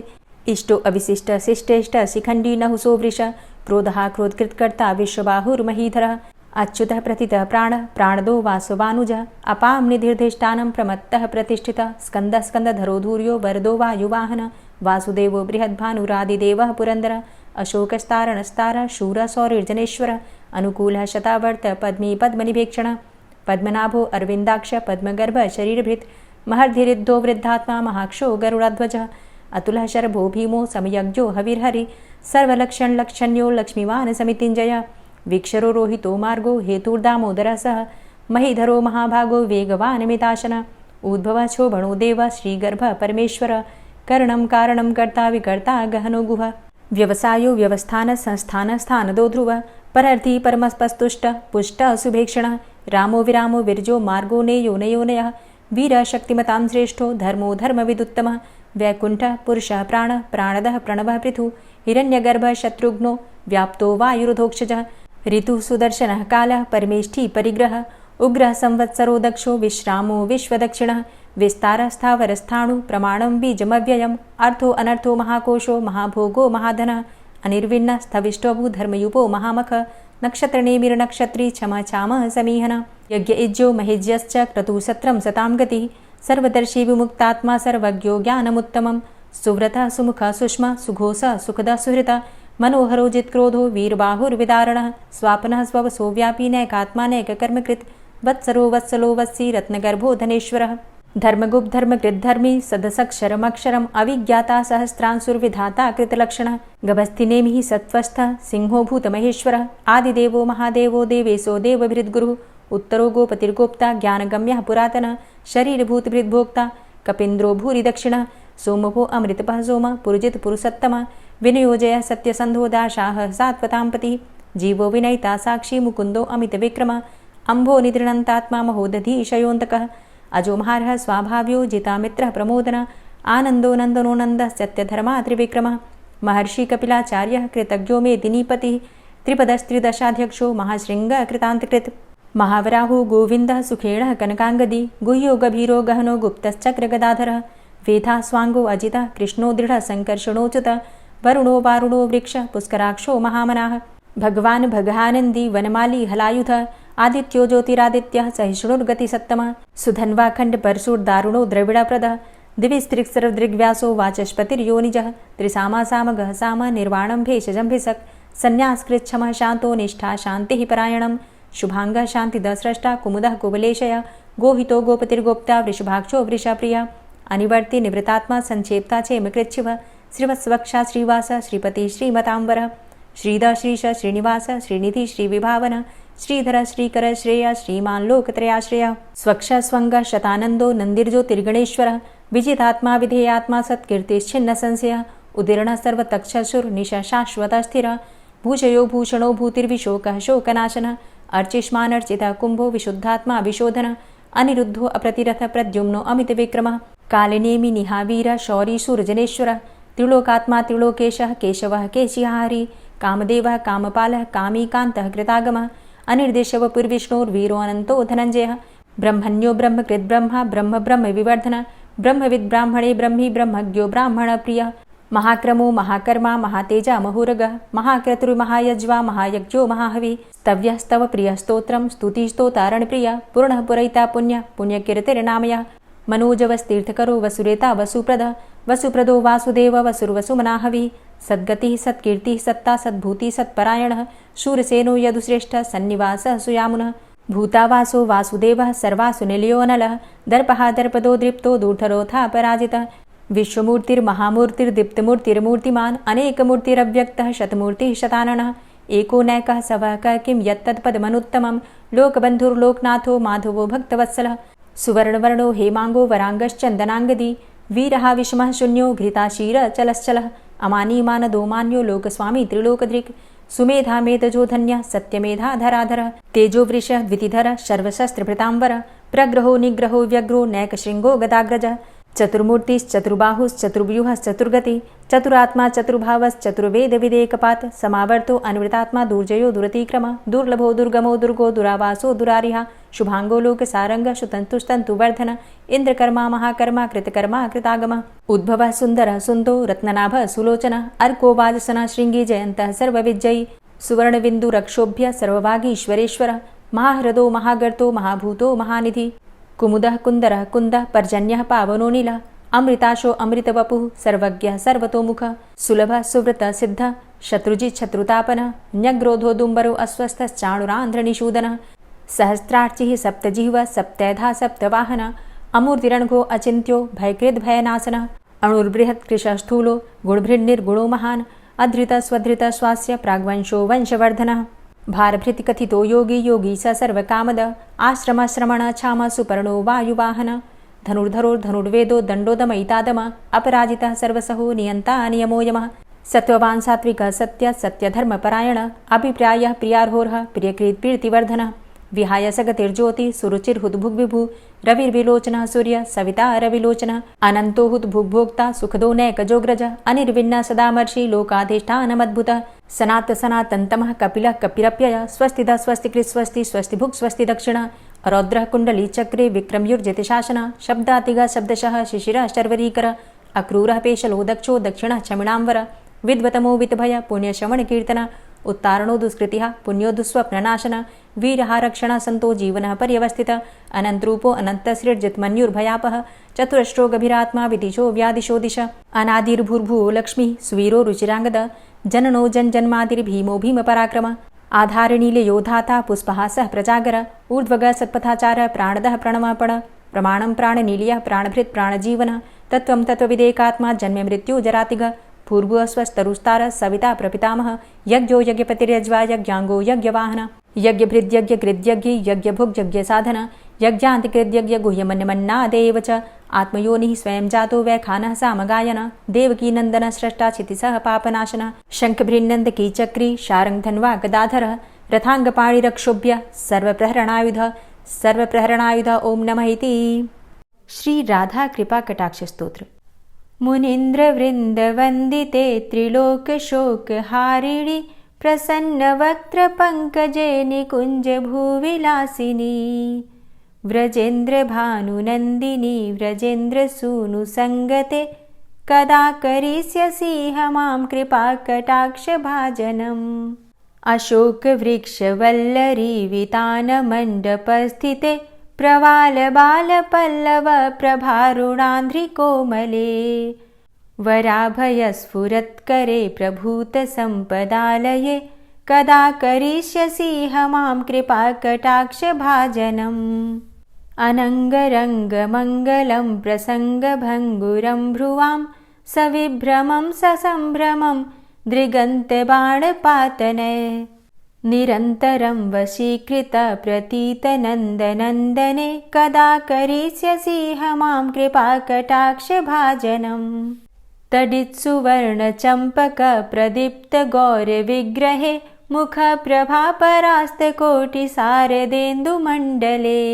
इष्टो अविशिष्ट शिष्टेष्ट शिखण्डी नहुसो वृष क्रोधः क्रोधकृत्कर्ता विश्वबाहुर्महीधरः अच्युतः प्रतितः प्राणः प्राणदो वासवानुजः अपां निधिर्धिष्ठानं प्रमत्तः प्रतिष्ठितः स्कन्दः स्कन्दधरो धूर्यो वरदो वायुवाहनः वासुदेवो बृहद्भानुरादिदेवः पुरन्दरः अशोकस्तारणस्तारः शूरः सौरिर्जनेश्वरः अनुकूलः शतावर्त पद्मी पद्मनिभेक्षणः पद्मनाभो अरविन्दाक्ष पद्मगर्भ शरीरभृत् महर्धिरिद्धो वृद्धात्मा महाक्षो गरुडाध्वजः अतुलः शरभो भीमो समयज्ञो हविर्हरि सर्वलक्षणलक्षण्यो लक्ष्मीवान् समितिञ्जय वीक्षरो रोहितो मार्गो हेतुर्दामोदरः सह महीधरो महाभागो वेगवान् मिताशनः उद्भवः शोभणो देव श्रीगर्भ परमेश्वर करणं कारणं कर्ता विकर्ता गहनो गुह व्यवसायो व्यवस्थान संस्थान स्थानदो ध्रुव परर्थी परमस्पस्तुष्ट पुष्ट सुभेक्षणः रामो विरामो विरजो मार्गो नेयो नयोनयः वीर शक्तिमतां श्रेष्ठो धर्मो धर्मविदुत्तमः वैकुण्ठः पुरुषः प्राणः प्राणदः प्रणवः पृथु हिरण्यगर्भः शत्रुघ्नो व्याप्तो वायुरुधोक्षजः ऋतुः सुदर्शनः कालः परमेष्ठी परिग्रहः उग्रः संवत्सरो दक्षो विश्रामो विश्वदक्षिणः विस्तारः स्थावरस्थाणु प्रमाणं बीजमव्ययम् अर्थो अनर्थो महाकोशो महाभोगो महाधनः अनिर्विण्णः स्थविष्टोभू धर्मयुपो महामख नक्षत्रनेमिर्नक्षत्री क्षम छामः समीहनः यज्ञ इज्यो महेज्यश्च क्रतुसत्रं सतां गतिः सर्वदर्शी विमुक्तात्मा सर्वज्ञो ज्ञानमुत्तमं सुव्रतः सुमुखः सुष्मा सुघोषः सुखदः सुहृतः मनोहरो जित्क्रोधो वीरबाहुर्विदारणः स्वापनः स्ववसो व्यापी नैकात्मा नैककर्मकृत् वत्सरो वत्सलो वत्सी रत्नगर्भो धनेश्वरः धर्मगुप्त धर्मकृद्धर्मी सदसक्षरमक्षरम् अविज्ञाता सहस्रांशुर्विधाता कृतलक्षणः गभस्तिनेमिः सत्त्वस्थः सिंहो भूतमहेश्वरः आदिदेवो महादेवो देवेशो देवभृद्गुरुः उत्तरो गोपतिर्गोप्ता ज्ञानगम्यः पुरातनः शरीरभूतभृद्भोक्ता कपीन्द्रो भूरि दक्षिणः सोमभो अमृतपः सोम पुरुजित पुरुषोत्तमः विनयोजयः सत्यसन्धो दाशाः सात्वताम्पतिः जीवो विनयिता साक्षी मुकुन्दो अमितविक्रमः अम्भो निद्रणन्तात्मा महोदधीशयोऽन्तकः अजो महारः स्वाभाव्यो जितामित्रः प्रमोदनः आनन्दो नन्दनो नन्दः सत्यधर्मा त्रिविक्रमः महर्षि कपिलाचार्यः कृतज्ञो मेदिनीपतिः त्रिपदस्त्रिदशाध्यक्षो महाशृङ्गः कृतान्तकृत् महावराहो गोविन्दः सुखेणः कनकाङ्गदी गुह्यो गभीरो गहनो गुप्तश्चक्रगदाधरः वेधा स्वाङ्गो अजितः कृष्णो दृढः सङ्कर्षणोच्युतः वरुणो वारुणो वृक्षः पुष्कराक्षो महामनाः भगवान् भगानन्दी वनमाली हलायुधः आदित्यो ज्योतिरादित्यः सहिष्णुर्गतिसत्तमः सुधन्वाखण्ड परशुर्दारुणो द्रविडप्रदः दिविस्त्रिक्सर्वदृग्व्यासो वाचस्पतिर्योनिजः त्रिसामासामगः साम निर्वाणं भेषजम्भिषक् सन्न्यासकृच्छमः शान्तो निष्ठा शान्तिः परायणं शुभाङ्गः शान्तिदस्रष्टा कुमुदः कुवलेशयः गोहितो गोपतिर्गोप्ता वृषभाक्षो वृषप्रियः अनिवर्ति निवृतात्मा संक्षेप्ता चेमकृच्छिवः श्रीवत्सवक्षा श्रीवास श्रीपति श्रीमताम्बरः श्रीधर श्रीश श्रीनिवास श्रीनिधि श्रीविभावन श्रीधर श्रीकर श्रेय श्रीमान् लोकत्रयाश्रयः स्वक्ष स्वङ्ग शतानन्दो नन्दिर्ज्योतिर्गणेश्वरः विजितात्मा विधेयात्मा सत्कीर्तिश्छिन्न संशयः उदीर्णः सर्वतक्षसुर्निश शाश्वतस्थिरः भूषयो भूषणो भूतिर्विशोकः शोकनाशनः अर्चिष्मानर्चितः कुम्भो विशुद्धात्मा विशोधनः अनिरुद्धो अप्रतिरथ प्रद्युम्नो अमितविक्रमः कालिनेमि निहावीर शौरी शूरजनेश्वरः त्रिलोकात्मा त्रिलोकेशः केशवः केशिहारी कामदेवः कामपालः कामीकान्तः कृतागमः अनिर्देशव पुर्विष्णोर्वीरो अनन्तो धनञ्जयः ब्रह्मण्यो ब्रह्मकृद्ब्रह्मा ब्रह्म ब्रह्म विवर्धनः ब्रह्मविद् ब्राह्मणे ब्रह्मी ब्रह्मज्ञो ब्राह्मणप्रियः महाक्रमो महाकर्मा महातेजा महोरगः महाक्रतुर्महायज्वा महायज्ञो महाहवि स्तव्यः स्तव प्रियः स्तोत्रं स्तुतिस्तोतारणप्रियः पूर्णः पुरैता पुण्यः पुण्यकीर्तिर्नामयः मनोजवस्तीर्थकरो वसुरेता वसुप्रदः वसुप्रदो वासुदेव वसुर्वसुमनाहवि सद्गतिः सत्कीर्तिः सत्ता सद्भूतिः सत्परायणः शूरसेनो यदुश्रेष्ठः सन्निवासः सुयामुनः भूतावासो वासुदेवः सर्वासु निलयोऽनलः दर्पः दर्पदो दृप्तो दूढरोथा पराजितः विश्वमूर्तिर्महामूर्तिर्दीप्तमूर्तिर्मूर्तिमान् अनेकमूर्तिरव्यक्तः शतमूर्तिः शताननः एको नैकः सवकः किं यत्तत्पदमनुत्तमं लोकबन्धुर्लोकनाथो माधवो भक्तवत्सलः सुवर्णवर्णो हेमाङ्गो वराङ्गश्चन्दनाङ्गदी वीरः विषमः शून्यो घृताशीरचलश्चलः अमानीमानदोमान्यो लोकस्वामी त्रिलोकदृक् सुमेधा मेधजो धन्यः सत्यमेधाधराधरः तेजोवृषः द्वितिधरः सर्वशस्त्रभृताम्बरः प्रग्रहो निग्रहो व्यग्रो नैकशृङ्गो गदाग्रजः चतुर्मूर्तिश्चतुर्बाहुश्चतुर्व्यूहश्चतुर्गति चतुरात्मा चतुर्भावश्चतुर्वेदविदेकपात् समावर्तो अन्वृतात्मा दुर्जयो दुरतिक्रमः दुर्लभो दुर्गमो दुर्गो दुरावासो दुरारिहा शुभाङ्गो लोकसारङ्गः सुतन्तुस्तन्तुवर्धन इन्द्रकर्मा महाकर्मा कृतकर्मा कृतागमः उद्भवः सुन्दरः सुन्दो रत्ननाभः सुलोचनः अर्को वाजसनः शृङ्गी जयन्तः सर्वविजयी सुवर्णबिन्दुरक्षोभ्य सर्वभागीश्वरेश्वरः महाह्रदो महागर्तो महाभूतो महानिधि कुमुदः कुन्दरः कुन्दः पर्जन्यः पावनो नीलः अमृताशो अमृतवपुः सर्वज्ञः सर्वतोमुखः सुलभः सुव्रतः सिद्धः शत्रुजित् शत्रुतापनः न्यग्रोधो दुम्बरो अस्वस्थश्चाणुरान्ध्रनिषूदनः सहस्रार्चिः सप्तजिह्वः सप्तैधा सप्तवाहनः अमूर्तिरणघो अचिन्त्यो भयकृद्भयनाशनः अणुर्बृहत्कृशः स्थूलो गुणभृन्निर्गुणो महान् अधृतः स्वधृतः स्वास्य प्राग्वंशो वंशवर्धनः भारभृतिकथितो योगी योगी स सर्वकामदः आश्रमश्रमण क्षाम सुपर्णो वायुवाहनः धनुर्धरोर्धनुर्वेदो दण्डोदमयितादमः अपराजितः सर्वसहो नियन्ता नियमो यमः सत्त्ववान् सात्विकः सत्यः सत्यधर्मपरायणः अभिप्रायः प्रियार्होरः प्रियकृत्प्रीतिवर्धनः विहाय सगतिर्ज्योति सुरुचिर्हुद्भुग्विभु रविर्विलोचनः सूर्य सविता रविलोचनः अनन्तो हुद्भुग्भोक्ता सुखदो नैकजोग्रजः अनिर्विण्णः सदामर्षि लोकाधिष्ठानमद्भुतः सनात सनातन्तमः कपिलः कपिरप्ययः स्वस्तिदः स्वस्तिकृत् स्वस्ति स्वस्तिभुक् स्वस्ति दक्षिणः रौद्रः कुण्डली चक्रे विक्रमयुर्जितशासनः शब्दातिगः शब्दशः शिशिरः शर्वरीकरः अक्रूरः पेशलो दक्षो दक्षिणः क्षमिणाम्बरः विद्वतमो वितभय पुण्यश्रवणकीर्तनः उत्तारणो दुष्कृतिः पुण्यो दुःस्वप्ननाशनः वीरः रक्षणः सन्तो जीवनः पर्यवस्थितः अनन्तरूपो अनन्तसृर्जितमन्युर्भयापः चतुरष्ट्रो गभीरात्मा विदिशो व्यादिशो दिश अनादिर्भूर्भुवो लक्ष्मीः सुवीरो रुचिराङ्गदः जननो जन्मादिर्भीमो भीमपराक्रमः आधारनीलयोधाता पुष्पहासः प्रजागर ऊर्ध्वगः सत्पथाचारः प्राणदः प्रणवपण प्रमाणं प्राणनीलयः प्राणभृत् प्राणजीवनः तत्त्वं तत्त्वविदेकात्मा जन्ममृत्यु जरातिगः पूर्वस्वस्तरुस्तारः सविता प्रपितामहः यज्ञो यज्ञपतिर्यज्वा यज्ञाङ्गो यज्ञवाहनः यज्ञभृद्यज्ञकृद्यज्ञ यज्ञभुग्यज्ञसाधनः यज्ञान्तिकृद्यज्ञ गुह्यमन्यमन्नादेव च आत्मयोनिः स्वयं जातो वैखानः सामगायनः देवकीनन्दनः स्रष्टा क्षितिसः पापनाशनः शङ्खभृन्नन्दकीचक्री शारङ्गधन्वा गदाधरः रथाङ्गपाणिरक्षोभ्य सर्वप्रहरणायुध ॐ नमः इति। श्री राधा कृपा कटाक्ष स्तोत्र। मुनीन्द्रवृन्दवन्दिते त्रिलोकशोकहारिणि प्रसन्नवक्त्रपङ्कजे निकुञ्जभूविलासिनी व्रजेन्द्रभानुनन्दिनी व्रजेन्द्रसूनुसङ्गते कदा करिष्यसीह मां कृपाकटाक्षभाजनम् अशोकवृक्षवल्लरी वितानमण्डपस्थिते प्रवालबालपल्लव प्रभारुणान्ध्रिकोमले वराभयस्फुरत्करे प्रभूतसम्पदालये कदा करिष्यसीह मां कृपाकटाक्षभाजनम् अनङ्गरङ्गमङ्गलं प्रसङ्गभङ्गुरं भ्रुवां सविभ्रमं ससम्भ्रमं दृगन्तबाणपातने निरन्तरं वशीकृत प्रतीतनन्दनन्दने कदा करिष्यसीह मां कृपाकटाक्षभाजनम् तडित्सुवर्णचम्पकप्रदीप्तगौरविग्रहे मुखप्रभापरास्तकोटिसारदेन्दुमण्डले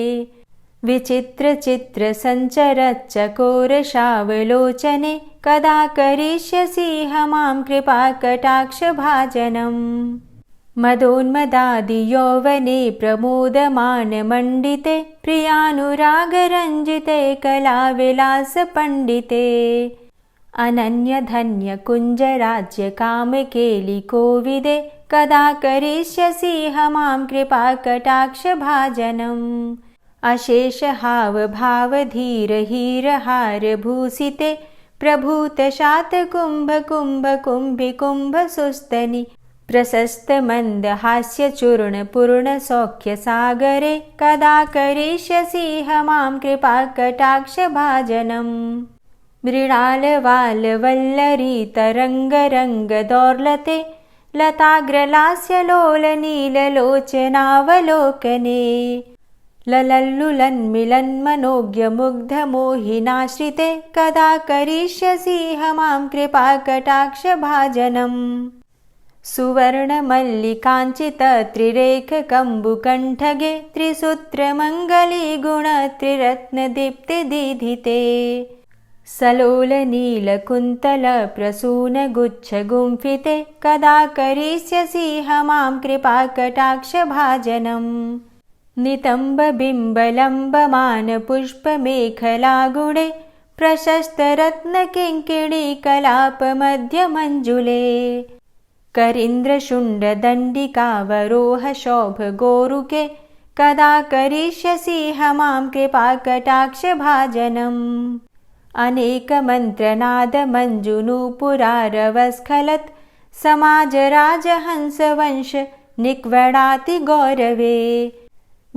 विचित्रचित्रसञ्चरच्चकोरशावलोचने कदा करिष्यसीह मां कृपाकटाक्षभाजनम् मदोन्मदादियौवने प्रमोदमानमण्डिते प्रियानुरागरञ्जिते कलाविलासपण्डिते अनन्यधन्यकुञ्जराज्यकामकेलिकोविदे कदा करिष्यसीह मां कृपाकटाक्षभाजनम् अशेषहावभावधीरहीरहारभूषिते प्रभूतशातकुम्भकुम्भकुम्भिकुम्भसुस्तनि प्रशस्तमन्दहास्यचूर्णपूर्णसौख्यसागरे कदा करिष्यसीह मां कृपाकटाक्षभाजनम् मृणालवालवल्लरी तरङ्गरङ्गदौर्लते लताग्रलास्यलोलनीललोचनावलोकने ललल्लुलन्मिलन्मनोज्ञमुग्धमोहिनाश्रिते कदा करिष्यसीह मां कृपाकटाक्षभाजनम् सुवर्णमल्लिकाञ्चितत्रिरेखकम्बुकण्ठगे त्रिसूत्रमङ्गलीगुणत्रिरत्नदीप्तिदीधिते सलोलनीलकुन्तलप्रसूनगुच्छगुम्फिते कदा करिष्यसीह मां कृपाकटाक्षभाजनम् नितम्बबिम्बलम्बमानपुष्पमेखलागुणे प्रशस्तरत्नकिङ्किणीकलापमध्यमञ्जुले करीन्द्रशुण्डदण्डिकावरोहशोभगोरुके कदा करिष्यसीह मां कृपाकटाक्षभाजनम् अनेकमन्त्रनादमञ्जुनूपुरारवस्खलत् समाजराजहंसवंश निक्वडातिगौरवे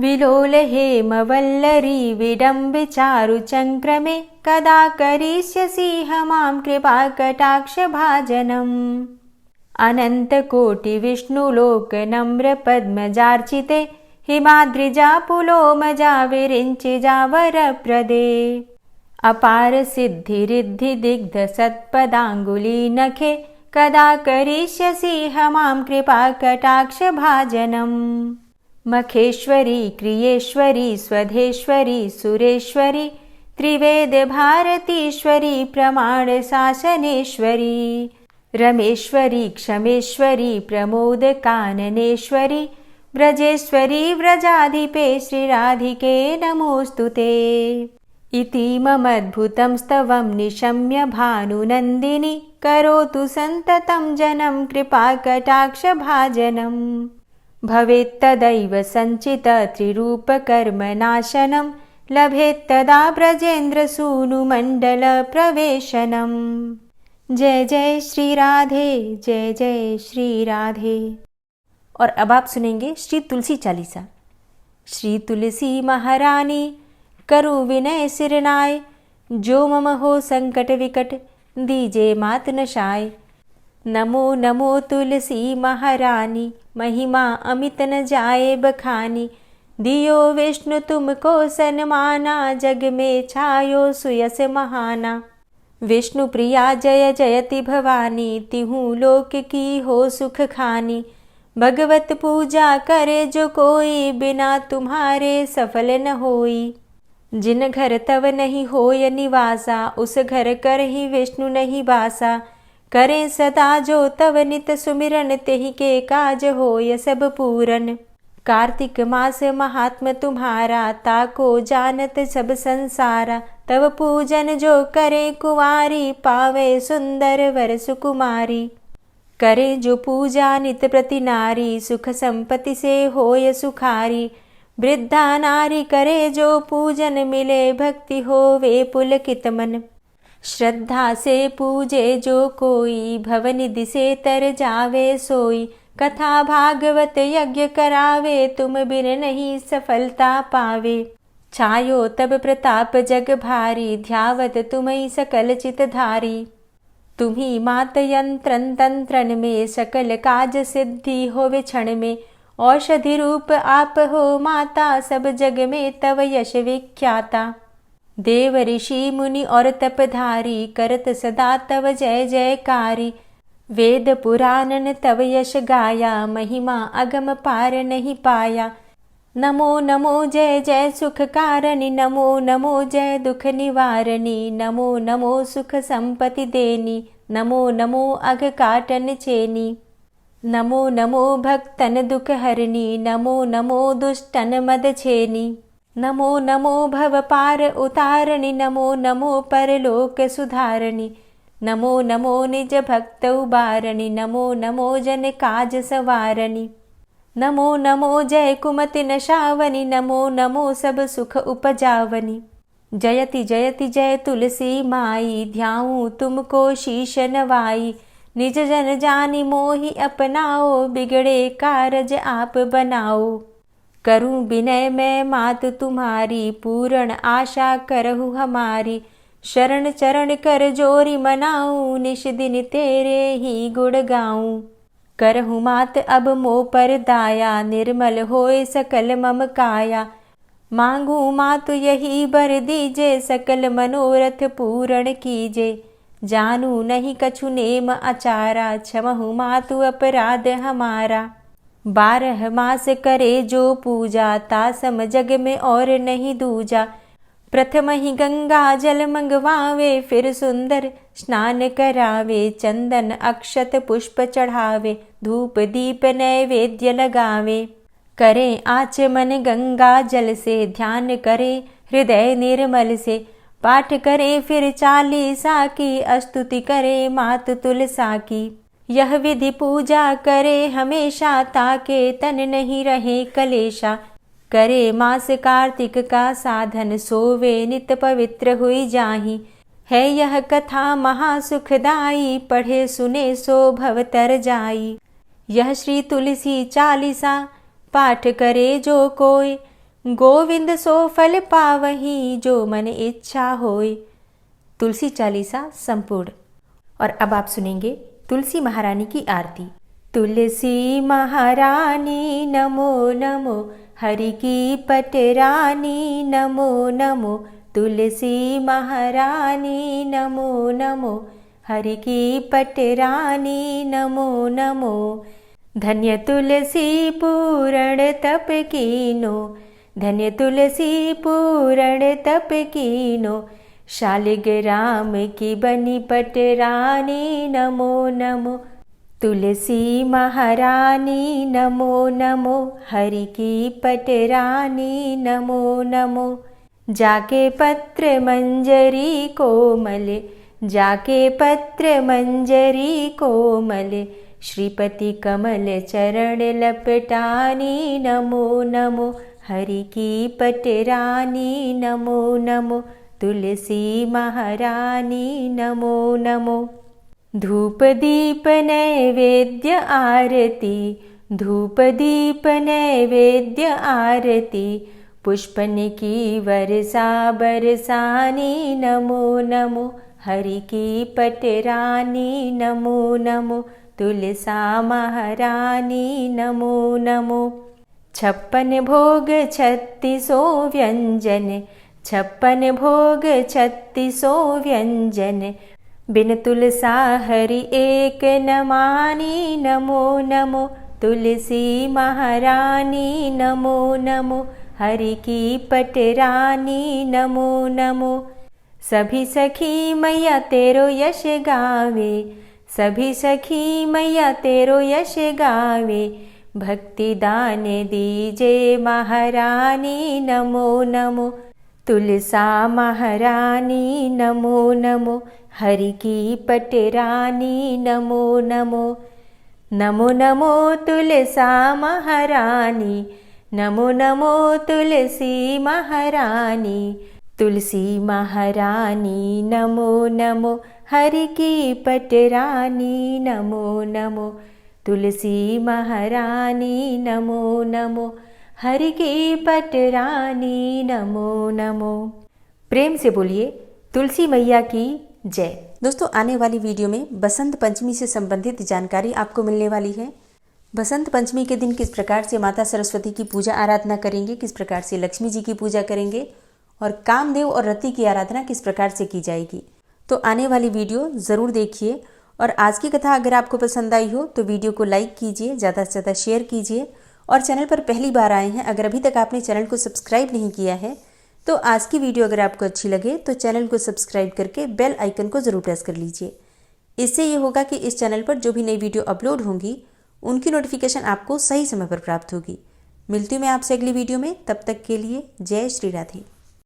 विलोलहेमवल्लरी विडम्बिचारुचङ्क्रमे कदा करिष्यसीह मां कृपाकटाक्षभाजनम् अनन्तकोटिविष्णुलोकनम्रपद्मजार्चिते हिमाद्रिजापुलोमजा विरिञ्चिजावरप्रदे अपार सिद्धिरिद्धिदिग्धसत्पदाङ्गुलीनखे कदा करिष्यसीह मां कृपाकटाक्षभाजनम् मखेश्वरी क्रियेश्वरी स्वधेश्वरी सुरेश्वरी त्रिवेदभारतीश्वरी प्रमाणशासनेश्वरी रमेश्वरी क्षमेश्वरी प्रमोदकाननेश्वरी व्रजेश्वरी व्रजाधिपे श्रीराधिके नमोऽस्तुते इतीममद्भुतं स्तवं निशम्य भानुनन्दिनी करोतु सन्ततं जनं कृपाकटाक्षभाजनम् भवेत्तदैव सञ्चितत्रिरूपकर्मनाशनं लभेत्तदा ब्रजेन्द्रसूनुमण्डलप्रवेशनम् जय जय श्री राधे, जय जय श्री राधे। और अब आप सुनेंगे श्री तुलसी चालीसा। श्री तुलसी महारानी करु विनय सिरनाय, जो मम हो संकट विकट दीजे मात नशाय। नमो नमो तुलसी महारानी, महिमा अमित न जाए बखानी। दियो विष्णु तुमको सन्माना, जग में छायो सुयस महाना। विष्णु प्रिया जय जयति भवानी, तिहूँ लोक की हो सुख खानी। भगवत पूजा करे जो कोई, बिना तुम्हारे सफल न होई। जिन घर तव नहीं होय निवासा, उस घर कर ही विष्णु नहीं बासा। करें सदा जो तव नित सुमिरन, तेहि के काज होय सब पूरन। कार्तिक मास महात्म तुम्हारा, ताको जानत सब संसारा। तव पूजन जो करे कुंवारी, पावे सुंदर वर सुकुमारी। करे जो पूजा नित प्रति नारी, सुख संपत्ति से होय सुखारी। वृद्धा नारी करे जो पूजन, मिले भक्ति होवे पुलकित मन। श्रद्धा से पूजे जो कोई, भवनिधि से तर जावे सोई। कथा भागवत यज्ञ करावे, तुम बिन नहीं सफलता पावे। छायो तब प्रताप जग भारी, ध्यावत तुम्हि सकल चित धारी। तुम्ही मात यंत्रन तंत्रन में, सकल काज सिद्धि होवे क्षण में। औषधि रूप आप हो माता, सब जग में तव यश विख्याता। देव ऋषि मुनि और तपधारी, करत सदा तव जय जयकारी। वेद पुराणन तव यश गाया, महिमा अगम पार नहीं पाया। नमो नमो जय जय सुख कारणी, नमो नमो जय दुख निवारणी। नमो नमो सुख संपत्ति देनी, नमो नमो अघ काटन चेनी। नमो नमो भक्तन दुख हरणी, नमो नमो दुष्टन मद छेनी। नमो नमो भव पार उतारणी, नमो नमो परलोक सुधारणी। नमो नमो निज भक्त उबारणी, नमो नमो जन काज सवारणी। नमो नमो जय कुमति नशावनी, नमो नमो सब सुख उपजावनी। जयति जयति जय तुलसी माई, ध्याऊं तुमको शीश नवाई। निज जन जानि मोहि अपनाओ, बिगड़े कारज आप बनाओ। करूं विनय मैं मात तुम्हारी, पूर्ण आशा करहु हमारी। शरण चरण कर जोरी मनाऊं, निश दिन तेरे ही गुण गाऊं। करहु मात अब मोह पर दाया, निर्मल होए सकल मम काया। मांगू मातु यही बर दीजे, सकल मनोरथ पूर्ण कीजे। जानू नहीं कछु नेम आचारा, क्षमहु मातु अपराध हमारा। 12 मास करे जो पूजा, तासम जग में और नहीं दूजा। प्रथम ही गंगा जल मंगवावे, फिर सुंदर स्नान करावे। चंदन अक्षत पुष्प चढ़ावे, धूप दीप नैवेद्य लगावे। करें आचमन गंगा जल से, ध्यान करे हृदय निर्मल से। पाठ करे फिर चालीसा की, स्तुति करे मात तुलसा की। यह विधि पूजा करे हमेशा, ताके तन नहीं रहे कलेशा। करे मास कार्तिक का साधन, सोवे नित पवित्र हुई जाहि। है यह कथा महासुखदाई, पढ़े सुने सो भव तर जाई। यह श्री तुलसी चालीसा, पाठ करे जो कोय। गोविंद सो फल पावही, जो मन इच्छा होय। तुलसी चालीसा संपूर्ण। और अब आप सुनेंगे तुलसी महारानी की आरती। तुलसी महारानी नमो नमो, हरि की पटरानी नमो नमो। तुलसी महारानी नमो नमो, हरि की पटरानी नमो नमो। धन्य तुलसी पूर्ण तप कीनो, धन्य तुलसी पूर्ण तप कीनो। शालिग्राम की बनी पटरानी नमो नमो। तुलसी महारानी नमो नमो, हरि की पटरानी नमो नमो। जाके पत्र मंजरी कोमल, जाके पत्र मंजरी कोमल। श्रीपति कमल चरण लपटानी नमो नमो, हरि की पटरानी नमो नमो। तुलसी महारानी नमो नमो। धूप दीप नैवेद्य आरती, धूप दीप नैवेद्य आरती। पुष्पन की वर्षा बरसानी नमो नमो, हरि की पटरानी नमो नमो। तुलसा महारानी नमो नमो। 56 भोग 36 व्यंजन, 56 भोग 36 व्यंजन। बिन तुलसा हरि एक न मानी नमो नमो। तुलसी महारानी नमो नमो, हरि की पटरानी नमो नमो। सभी सखी मैया तेरो यश गावे, सभी सखी मैया तेरो यश गावे, भक्ति दान दीजे महारानी नमो नमो। तुलसा महारानी नमो नमो, हरि की पटरानी नमो नमो। नमो नमो तुलसा महारानी, नमो नमो तुलसी महारानी। तुलसी महारानी नमो नमो, हरि की पटरानी नमो नमो। तुलसी महारानी नमो नमो, हरि की पटरानी नमो नमो। प्रेम से बोलिए तुलसी मैया की जय। दोस्तों, आने वाली वीडियो में बसंत पंचमी से संबंधित जानकारी आपको मिलने वाली है। बसंत पंचमी के दिन किस प्रकार से माता सरस्वती की पूजा आराधना करेंगे, किस प्रकार से लक्ष्मी जी की पूजा करेंगे और कामदेव और रति की आराधना किस प्रकार से की जाएगी, तो आने वाली वीडियो ज़रूर देखिए। और आज की कथा अगर आपको पसंद आई हो तो वीडियो को लाइक कीजिए, ज़्यादा से ज़्यादा शेयर कीजिए। और चैनल पर पहली बार आए हैं, अगर अभी तक आपने चैनल को सब्सक्राइब नहीं किया है तो आज की वीडियो अगर आपको अच्छी लगे तो चैनल को सब्सक्राइब करके बेल आइकन को ज़रूर प्रेस कर लीजिए। इससे ये होगा कि इस चैनल पर जो भी नई वीडियो अपलोड होंगी उनकी नोटिफिकेशन आपको सही समय पर प्राप्त होगी। मिलती हूँ मैं आपसे अगली वीडियो में, तब तक के लिए जय श्री राधे।